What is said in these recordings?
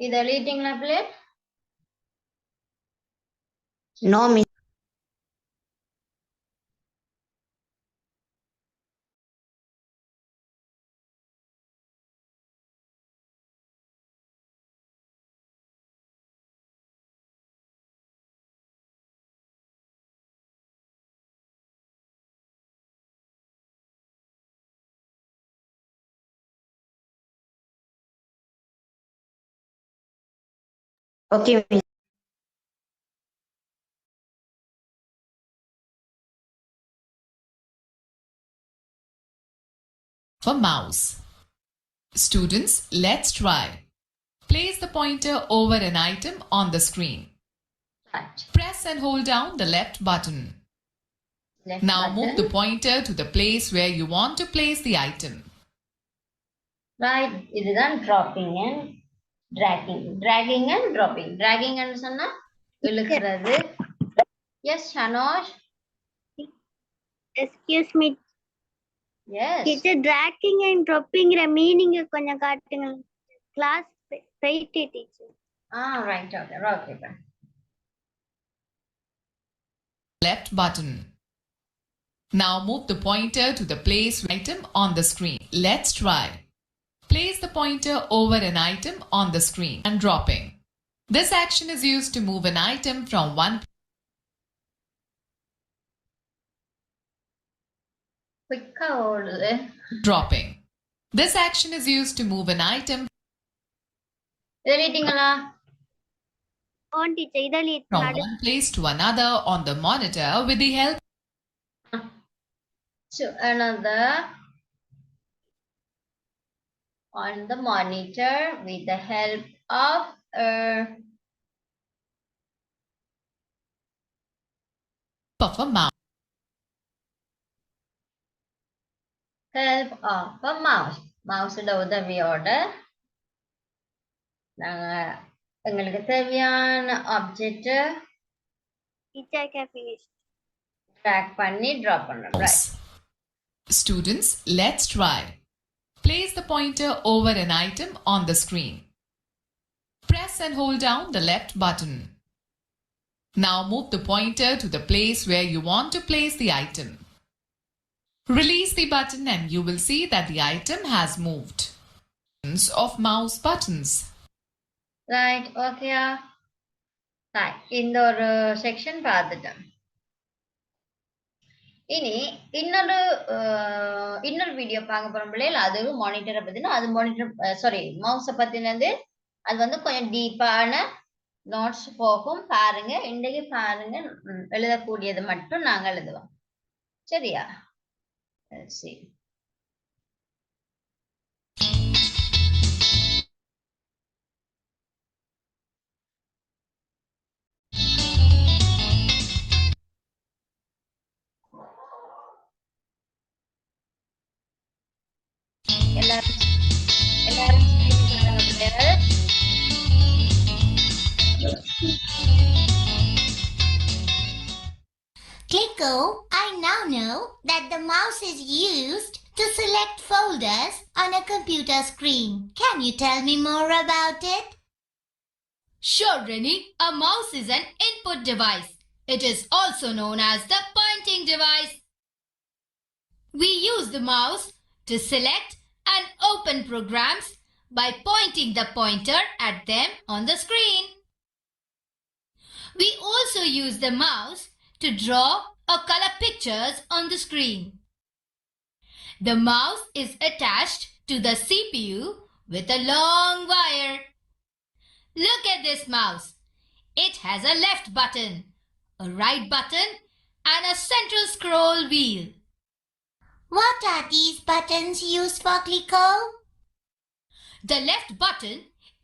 இது எழுதிட்டீங்களா பிள்ளை? No, miss. Okay, miss. For mouse. Students, let's try. Place the pointer over an item on the screen. Right. Press and hold down the left button. Now move the pointer to the place where you want to place the item. Right. இதுதான் dropping and dragging. Dragging and dropping. Dragging and சொன்னா இழுக்கிறது. Yes, Shanosh. Excuse me. Yes. Teacher, dragging and dropping meaning கொஞ்சம் காட்டுங்க. Class போயிட்டு teacher. Right. Okay. Okay. Left button. Now move the pointer to the place item on the screen. Let's try. Place the pointer over an item on the screen and dropping. This action is used to move an item from one. Quick-ஆ ஓடுது. Dropping. This action is used to move an item. எழுதிட்டீங்களா? On teacher, இதழி From one place to another on the monitor with the help to another on the monitor with the help of a mouse. help of a mouse. மவுஸோட உதவியோட நாங்க எங்களுக்கு தேவையான object teacher can finish. Track பண்ணி draw பண்றோம். Right. Students, let's try. Place the pointer over an item on the screen. Press and hold down the left button. Now move the pointer to the place where you want to place the item. Release the button and you will see that the item has moved. Of mouse buttons. Right. Okay. Right. இந்த ஒரு section பார்த்துட்டேன். இனி இன்னொரு video பார்க்க போறோம் பிள்ளைகள். அது மானிட்டரை பத்தினா அது மானிட்டர் மவுஸை பத்தினது. அது வந்து கொஞ்சம் டீப்பான நோட்ஸ் போகும். பாருங்க, இன்றைக்கு பாருங்க, எழுதக்கூடியது மட்டும் நாங்க எழுதுவோம். சரியா? Let's see. Clicko, I now know that the mouse is used to select folders on a computer screen. Can you tell me more about it? Sure, Rennie. A mouse is an input device. It is also known as the pointing device. We use the mouse to select and open programs by pointing the pointer at them on the screen. We also use the mouse to draw or color pictures on the screen. The mouse is attached to the CPU with a long wire. Look at this mouse. It has a left button, a right button, and a central scroll wheel. What are these buttons used for, Clicko? The left button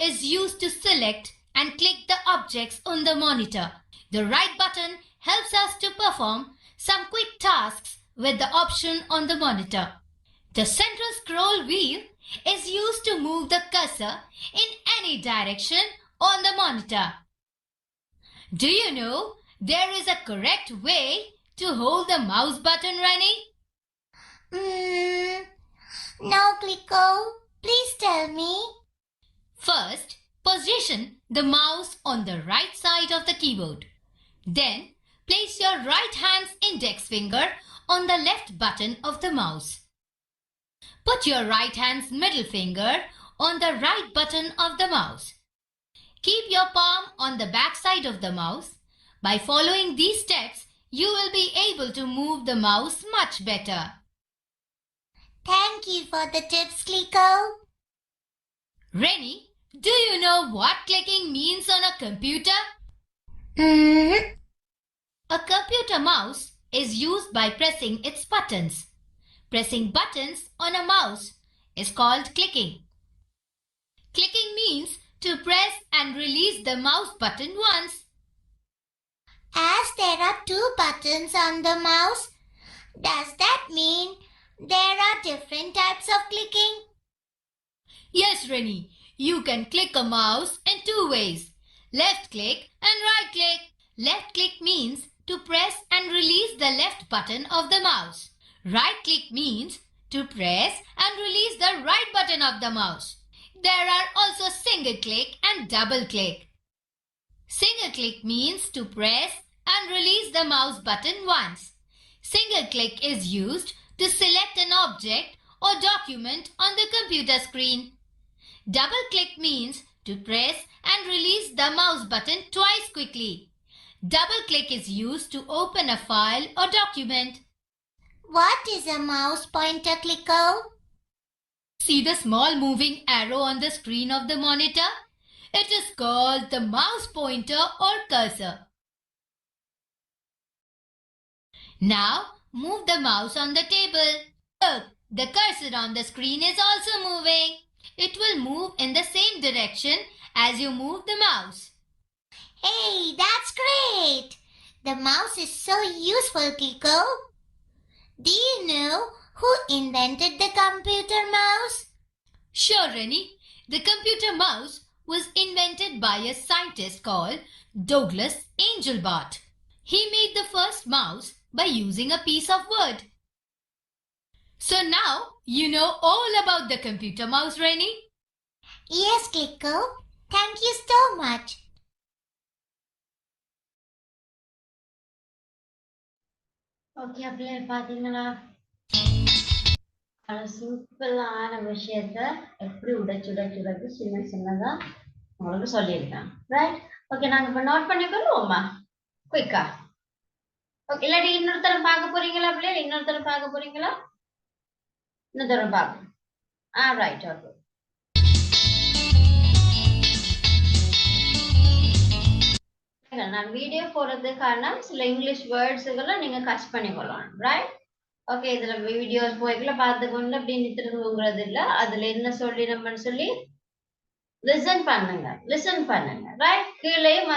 is used to select and click the objects on the monitor. The right button helps us to perform some quick tasks with the option on the monitor. The central scroll wheel is used to move the cursor in any direction on the monitor. Do you know there is a correct way to hold the mouse button, Rennie? No, Clicko. Please tell me. First, Position the mouse on the right side of the keyboard. Then, place your right hand's index finger on the left button of the mouse. Put your right hand's middle finger on the right button of the mouse. Keep your palm on the back side of the mouse. By following these steps, you will be able to move the mouse much better. Thank you for the tips, Kliko. Rennie, do you know what clicking means on a computer? A computer mouse is used by pressing its buttons. Pressing buttons on a mouse is called clicking. Clicking means to press and release the mouse button once. As there are 2 buttons on the mouse, does that mean there are different types of clicking? Yes, Rennie, you can click a mouse in 2 ways, left click and right click. Left click means to press and release the left button of the mouse. Right click means to press and release the right button of the mouse. There are also single click and double click. Single click means to press and release the mouse button once. Single click is used to select an object or document on the computer screen. Double click means to press and release the mouse button twice quickly. Double click is used to open a file or document. What is a mouse pointer, Kliko? See the small moving arrow on the screen of the monitor? It is called the mouse pointer or cursor. Now move the mouse on the table. Look, the cursor on the screen is also moving. It will move in the same direction as you move the mouse. Hey, that's great! The mouse is so useful, Kliko. Do you know who invented the computer mouse? Sure, Rennie. The computer mouse was invented by a scientist called Douglas Engelbart. He made the first mouse by using a piece of wood. So now you know all about the computer mouse, Rennie. Yes, Kliko. Thank you so much. Okay அப்படியே பாத்தீங்களா சிம்பிளான விஷயத்த எப்படி உடைச்சு சின்னதா உங்களுக்கு சொல்லியிருக்கேன். Right, okay, நாங்க இப்ப நோட் பண்ணிக்கொள்வோமா குயிக்கா? ஓகே, இல்லாட்டி இன்னொருத்தரம் பார்க்க போறீங்களா? அப்படியே இன்னொருத்தரம் பார்க்க போறீங்களா? இன்னொருத்தரம் பார்க்க. Right, okay. நான் வீடியோ போடுறதுக்கான சில இங்கிலீஷ் வேர்ட்ஸுகளை நீங்க கட் பண்ணிக்கொள்ளலாம். Right, okay. இதுல வீடியோஸ் போய்க்குள்ள பார்த்துக்கொண்டு அப்படி நிறுத்துறதுங்கிறது இல்ல. அதுல என்ன சொல்லி நம்ம சொல்லி லிசன் பண்ணுங்க. ரைட், கீழேயும்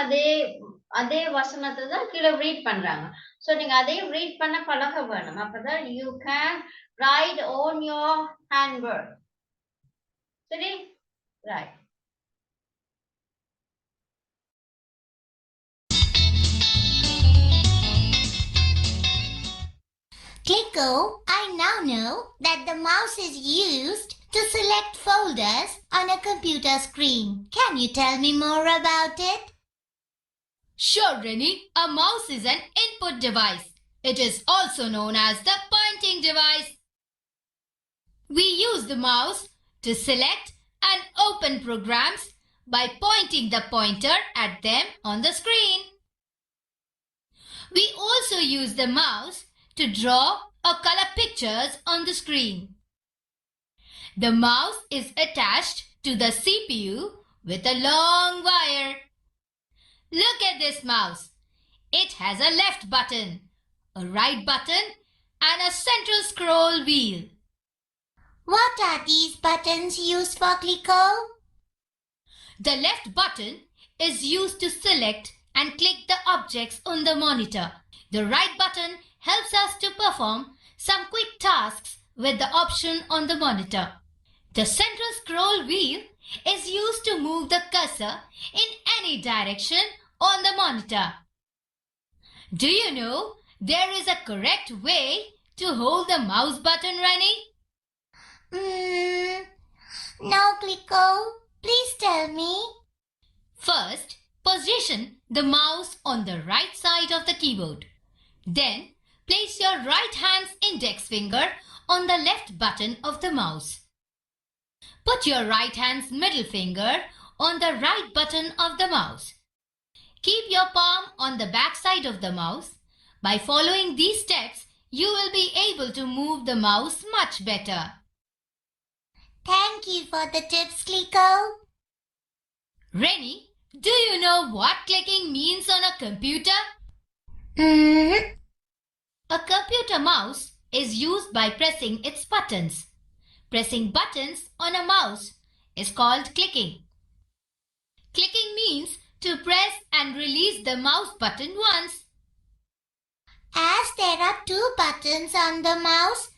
அதே வசனத்தை தான் கீழே ரீட் பண்றாங்க. ஸோ நீங்க அதையும் ரீட் பண்ண பழக வேணும். அப்பதான் you can write own your hand word. சரி, right. Kliko, I now know that the mouse is used to select folders on a computer screen. Can you tell me more about it? Sure, Rennie. A mouse is an input device. It is also known as the pointing device. We use the mouse to select and open programs by pointing the pointer at them on the screen. We also use the mouse to draw or color pictures on the screen. The mouse is attached to the CPU with a long wire. Look at this mouse. It has a left button, a right button, and a central scroll wheel. What are these buttons used for, Kliko? The left button is used to select and click the objects on the monitor. The right button helps us to perform some quick tasks with the option on the monitor. The central scroll wheel is used to move the cursor in any direction on the monitor. Do you know there is a correct way to hold the mouse button, Rennie? No, Kliko. Please tell me. First, position the mouse on the right side of the keyboard. Then, place your right hand's index finger on the left button of the mouse. Put your right hand's middle finger on the right button of the mouse. Keep your palm on the back side of the mouse. By following these steps, you will be able to move the mouse much better. Thank you for the tips, Kliko. Rennie, do you know what clicking means on a computer? A computer mouse is used by pressing its buttons. Pressing buttons on a mouse is called clicking. Clicking means to press and release the mouse button once. As there are 2 buttons on the mouse,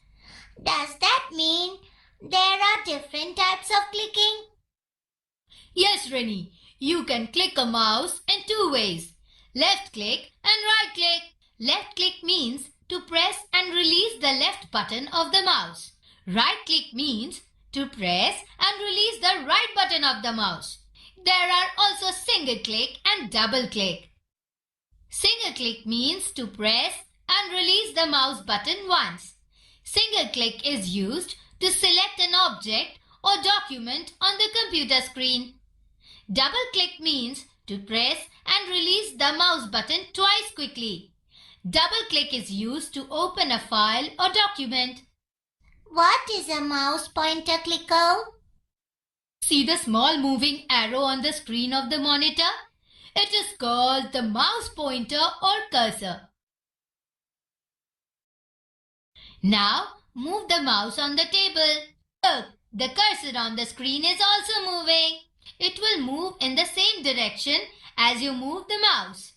does that mean there are different types of clicking? Yes, Rennie, you can click a mouse in 2 ways, left click and right click. Left click means to press and release the left button of the mouse. Right click means to press and release the right button of the mouse. There are also single click and double click. Single click means to press and release the mouse button once. Single click is used to select an object or document on the computer screen. Double click means to press and release the mouse button twice quickly. Double click is used to open a file or document. What is a mouse pointer, Kliko? See the small moving arrow on the screen of the monitor? It is called the mouse pointer or cursor. Now move the mouse on the table. Look, the cursor on the screen is also moving. It will move in the same direction as you move the mouse.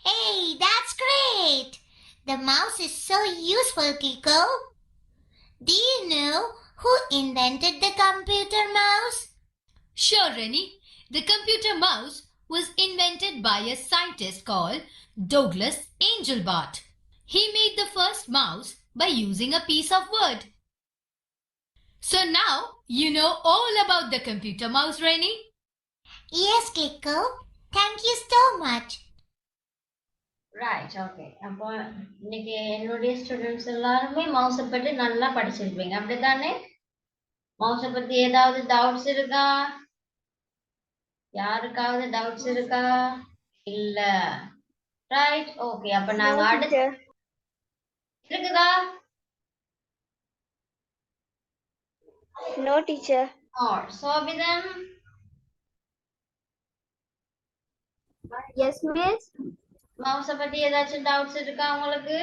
Hey, that's great! The mouse is so useful, Kliko. Do you know who invented the computer mouse? Sure, Rennie. The computer mouse was invented by a scientist called Douglas Engelbart. He made the first mouse by using a piece of wood. So now you know all about the computer mouse, Rennie. Yes, Kliko. Thank you so much. Right okay அப்போ இன்னைக்கு என்னுடைய students எல்லாருமே மவுஸை பற்றி நல்லா படிச்சிருப்பீங்க அப்படித்தானே? மவுஸை பத்தி ஏதாவது டவுட்ஸ் இருக்கா? யாருக்காவது டவுட்ஸ் இருக்கா? இல்ல. ரைட் ஓகே அப்ப நாங்க அடுத்து இருக்குதா? No, teacher. சோபிதன் Yes, miss. மவுஸை பத்தி ஏதாச்சும் டவுட்ஸ் இருக்கா உங்களுக்கு?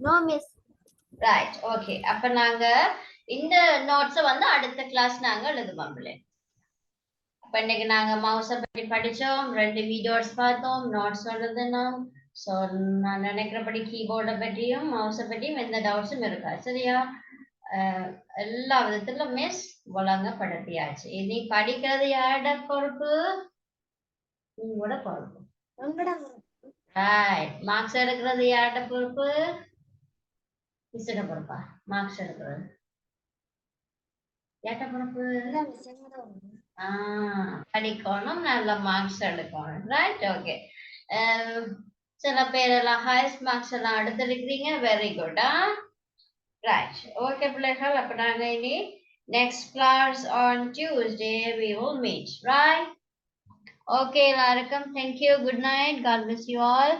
No, miss. ரைட் ஓகே அப்ப நாங்க இந்த நோட்ஸை வந்து அடுத்த கிளாஸ் நாங்க எழுதுவோம் பிள்ளைங்க. அப்ப இன்னைக்கு நாங்க மவுஸை பற்றி படிச்சோம், 2 வீடியோஸ் பார்த்தோம், நோட்ஸ் எழுதணும். ஸோ நான் நினைக்கிறபடி கீபோர்டை பற்றியும் மவுஸை பற்றியும் எந்த டவுட்ஸும் இருக்கா? சரியா? எல்லா விதத்துல மிஸ் ஒழுங்கப்படுத்தியாச்சு. இனி படிக்கிறது யாரோட பொறுப்பு? உங்களோட பொறுப்பு. ரைட் மார்க்ஸ் எடுக்கிறது யாரோட பொறுப்பு? மிஸ்ஸோட பொறுப்பா? மார்க்ஸ் எடுக்கிறது யார்ட பொறுப்பு? படிக்கணும், நல்ல மார்க்ஸ் எடுக்கணும். Right okay. சில பேர் எல்லாம் ஹையஸ்ட் மார்க்ஸ் எல்லாம் எடுத்திருக்கிறீங்க, வெரி குட். ரைட் ஓகே பிள்ளைகள், அப்ப நாங்க இனி next class on Tuesday we will meet, right? Okay எல்லாருக்கும் thank you, good night, God bless you all.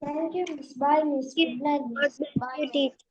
Thank you, miss. Bye, miss. Good night, miss. Bye, teacher.